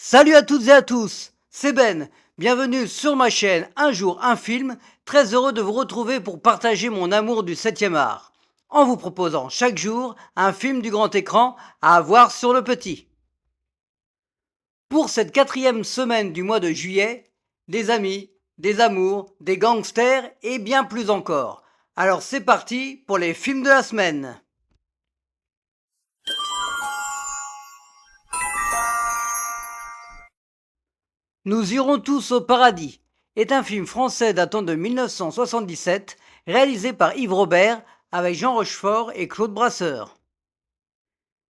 Salut à toutes et à tous, c'est Ben. Bienvenue sur ma chaîne Un jour un film. Très heureux de vous retrouver pour partager mon amour du 7e art, en vous proposant chaque jour un film du grand écran à voir sur le petit. Pour cette 4e semaine du mois de juillet, des amis, des amours, des gangsters et bien plus encore. Alors c'est parti pour les films de la semaine. Nous irons tous au paradis est un film français datant de 1977, réalisé par Yves Robert avec Jean Rochefort et Claude Brasseur.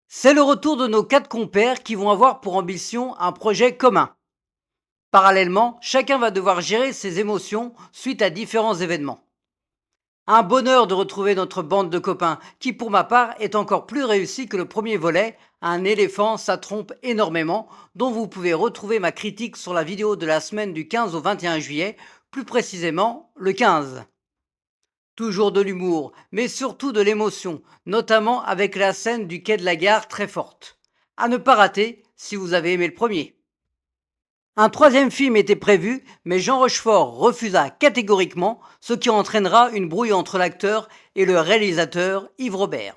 C'est le retour de nos 4 compères qui vont avoir pour ambition un projet commun. Parallèlement, chacun va devoir gérer ses émotions suite à différents événements. Un bonheur de retrouver notre bande de copains qui, pour ma part, est encore plus réussi que le premier volet, Un éléphant, ça trompe énormément, dont vous pouvez retrouver ma critique sur la vidéo de la semaine du 15 au 21 juillet, plus précisément le 15. Toujours de l'humour, mais surtout de l'émotion, notamment avec la scène du quai de la gare très forte. À ne pas rater si vous avez aimé le premier. Un troisième film était prévu, mais Jean Rochefort refusa catégoriquement, ce qui entraînera une brouille entre l'acteur et le réalisateur Yves Robert.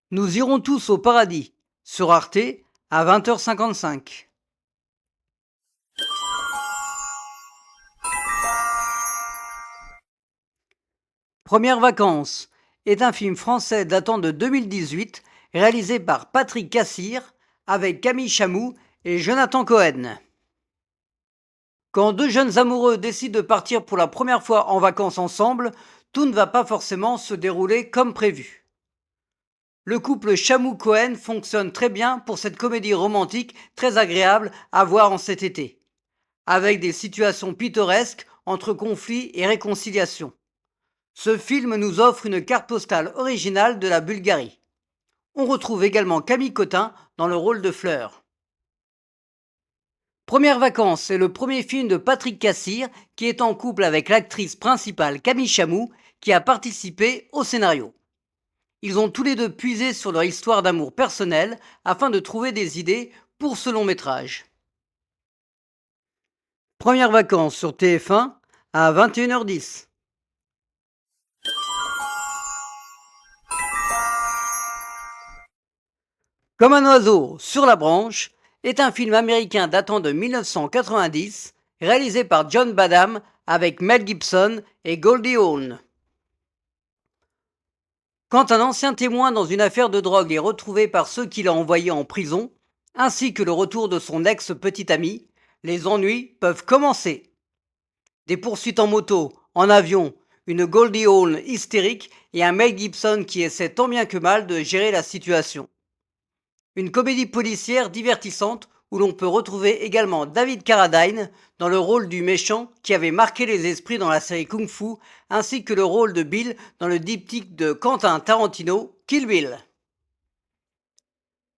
Nous irons tous au paradis, sur Arte, à 20h55. Premières vacances est un film français datant de 2018, réalisé par Patrick Cassir, avec Camille Chamou et Jonathan Cohen. Quand deux jeunes amoureux décident de partir pour la première fois en vacances ensemble, tout ne va pas forcément se dérouler comme prévu. Le couple Chamou-Cohen fonctionne très bien pour cette comédie romantique très agréable à voir en cet été, avec des situations pittoresques entre conflits et réconciliation. Ce film nous offre une carte postale originale de la Bulgarie. On retrouve également Camille Cotin dans le rôle de Fleur. Premières vacances est le premier film de Patrick Cassir qui est en couple avec l'actrice principale Camille Chamou qui a participé au scénario. Ils ont tous les deux puisé sur leur histoire d'amour personnel afin de trouver des idées pour ce long métrage. Premières vacances sur TF1 à 21h10. Comme un oiseau sur la branche est un film américain datant de 1990, réalisé par John Badham avec Mel Gibson et Goldie Hawn. Quand un ancien témoin dans une affaire de drogue est retrouvé par ceux qui l'ont envoyé en prison, ainsi que le retour de son ex-petit ami, les ennuis peuvent commencer. Des poursuites en moto, en avion, une Goldie Hawn hystérique et un Mel Gibson qui essaie tant bien que mal de gérer la situation. Une comédie policière divertissante où l'on peut retrouver également David Carradine dans le rôle du méchant qui avait marqué les esprits dans la série Kung Fu, ainsi que le rôle de Bill dans le diptyque de Quentin Tarantino, Kill Bill.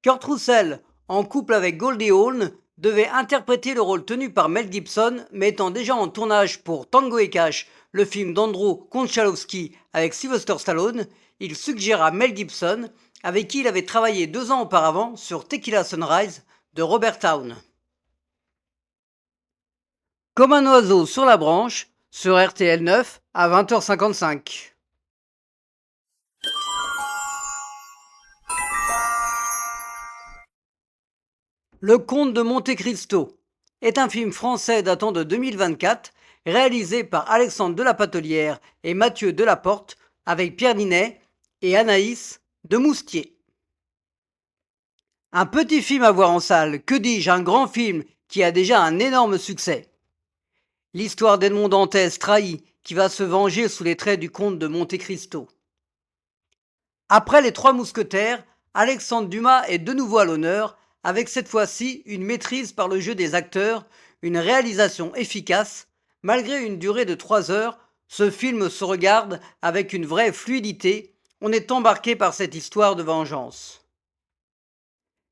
Kurt Russell, en couple avec Goldie Hawn, devait interpréter le rôle tenu par Mel Gibson, mais étant déjà en tournage pour Tango et Cash, le film d'Andrew Konchalovsky avec Sylvester Stallone, il suggéra Mel Gibson, avec qui il avait travaillé 2 ans auparavant sur Tequila Sunrise de Robert Towne. Comme un oiseau sur la branche, sur RTL 9 à 20h55. Le Comte de Monte Cristo est un film français datant de 2024, réalisé par Alexandre Delapatelière et Mathieu Delaporte, avec Pierre Ninet et Anaïs de Moustier. Un petit film à voir en salle, que dis-je, un grand film qui a déjà un énorme succès. L'histoire d'Edmond Dantès trahi qui va se venger sous les traits du comte de Monte Cristo. Après les 3 mousquetaires, Alexandre Dumas est de nouveau à l'honneur, avec cette fois-ci une maîtrise par le jeu des acteurs, une réalisation efficace. Malgré une durée de 3 heures, ce film se regarde avec une vraie fluidité, on est embarqué par cette histoire de vengeance.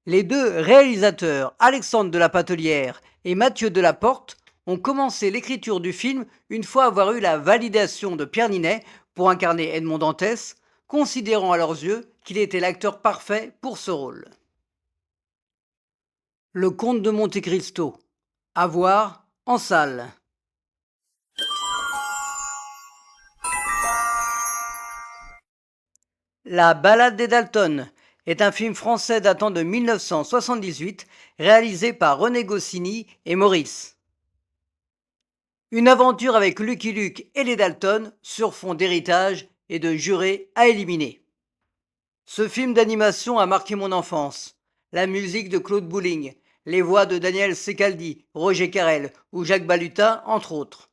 Les deux réalisateurs, Alexandre Delapatelière et Mathieu Delaporte, ont commencé l'écriture du film une fois avoir eu la validation de Pierre Ninet pour incarner Edmond Dantès, considérant à leurs yeux qu'il était l'acteur parfait pour ce rôle. Le Comte de Monte Cristo. À voir en salle. La Ballade des Dalton est un film français datant de 1978 réalisé par René Goscinny et Maurice. Une aventure avec Lucky Luke et les Dalton sur fond d'héritage et de jurés à éliminer. Ce film d'animation a marqué mon enfance. La musique de Claude Bouling, les voix de Daniel Secaldi, Roger Carrel ou Jacques Balutin, entre autres.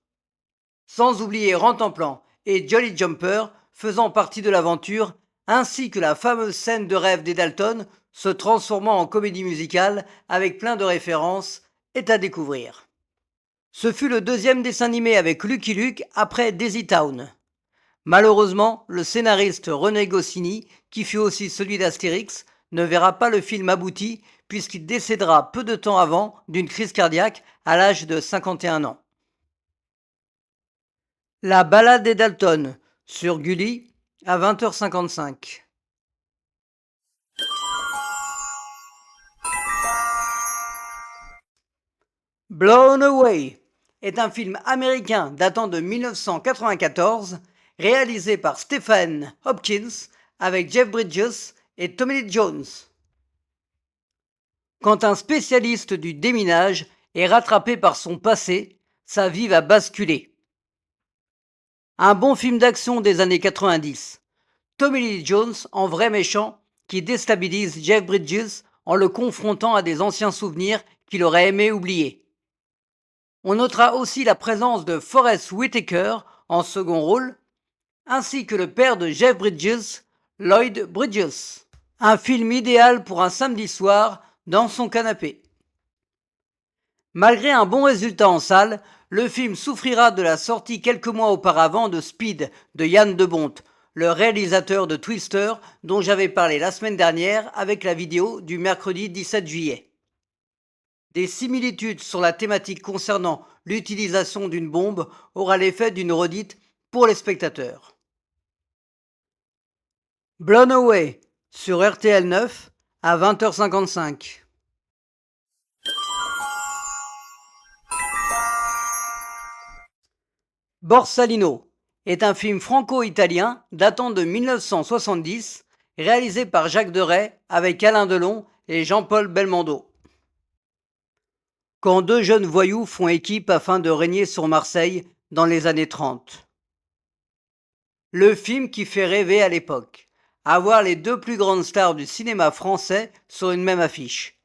Sans oublier Rantanplan et Jolly Jumper faisant partie de l'aventure, ainsi que la fameuse scène de rêve des Dalton se transformant en comédie musicale avec plein de références, est à découvrir. Ce fut le deuxième dessin animé avec Lucky Luke après Daisy Town. Malheureusement, le scénariste René Goscinny, qui fut aussi celui d'Astérix, ne verra pas le film abouti puisqu'il décédera peu de temps avant d'une crise cardiaque à l'âge de 51 ans. La Ballade des Dalton sur Gulli à 20h55. Blown Away est un film américain datant de 1994 réalisé par Stephen Hopkins avec Jeff Bridges et Tommy Lee Jones. Quand un spécialiste du déminage est rattrapé par son passé, sa vie va basculer. Un bon film d'action des années 90. Tommy Lee Jones en vrai méchant qui déstabilise Jeff Bridges en le confrontant à des anciens souvenirs qu'il aurait aimé oublier. On notera aussi la présence de Forest Whitaker en second rôle, ainsi que le père de Jeff Bridges, Lloyd Bridges. Un film idéal pour un samedi soir dans son canapé. Malgré un bon résultat en salle, le film souffrira de la sortie quelques mois auparavant de Speed de Yann Debont, le réalisateur de Twister dont j'avais parlé la semaine dernière avec la vidéo du mercredi 17 juillet. Des similitudes sur la thématique concernant l'utilisation d'une bombe aura l'effet d'une redite pour les spectateurs. Blown Away sur RTL 9 à 20h55. Borsalino est un film franco-italien datant de 1970 réalisé par Jacques Deray avec Alain Delon et Jean-Paul Belmondo. Quand deux jeunes voyous font équipe afin de régner sur Marseille dans les années 30. Le film qui fait rêver à l'époque. Avoir les deux plus grandes stars du cinéma français sur une même affiche.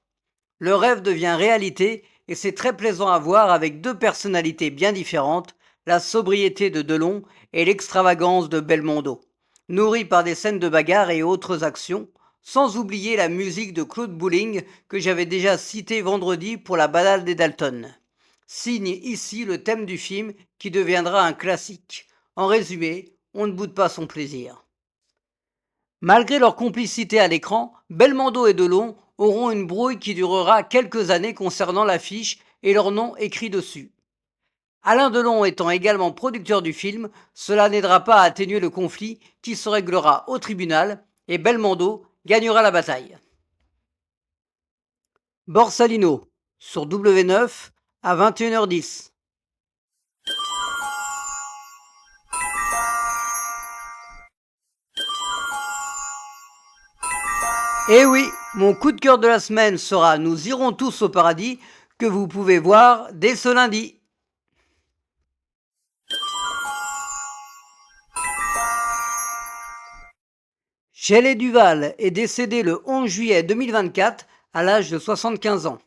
Le rêve devient réalité et c'est très plaisant à voir avec deux personnalités bien différentes, la sobriété de Delon et l'extravagance de Belmondo, nourris par des scènes de bagarre et autres actions, sans oublier la musique de Claude Bouling que j'avais déjà citée vendredi pour la Ballade des Dalton. Signe ici le thème du film qui deviendra un classique. En résumé, on ne boude pas son plaisir. Malgré leur complicité à l'écran, Belmondo et Delon auront une brouille qui durera quelques années concernant l'affiche et leur nom écrit dessus. Alain Delon étant également producteur du film, cela n'aidera pas à atténuer le conflit qui se réglera au tribunal et Belmondo gagnera la bataille. Borsalino sur W9 à 21h10. Et oui, mon coup de cœur de la semaine sera Nous irons tous au paradis, que vous pouvez voir dès ce lundi. Shelley Duvall est décédée le 11 juillet 2024 à l'âge de 75 ans.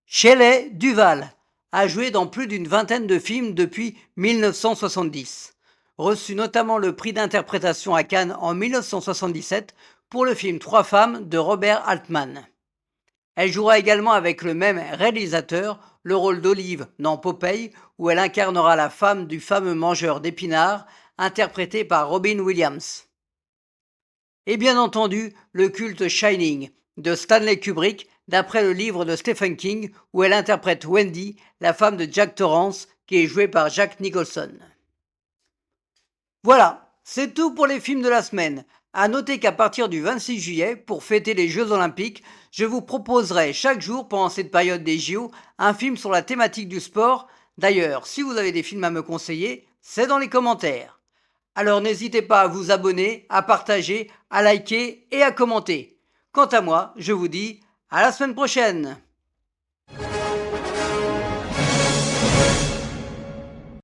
Shelley Duvall a joué dans plus d'une vingtaine de films depuis 1970. Reçu notamment le prix d'interprétation à Cannes en 1977 pour le film Trois femmes de Robert Altman. Elle jouera également avec le même réalisateur le rôle d'Olive dans Popeye, où elle incarnera la femme du fameux mangeur d'épinards, interprété par Robin Williams. Et bien entendu, le culte Shining de Stanley Kubrick, d'après le livre de Stephen King, où elle interprète Wendy, la femme de Jack Torrance, qui est jouée par Jack Nicholson. Voilà, C'est tout pour les films de la semaine. À noter qu'à partir du 26 juillet, pour fêter les Jeux Olympiques, je vous proposerai chaque jour pendant cette période des JO un film sur la thématique du sport. D'ailleurs, si vous avez des films à me conseiller, c'est dans les commentaires. Alors n'hésitez pas à vous abonner, à partager, à liker et à commenter. Quant à moi, je vous dis à la semaine prochaine.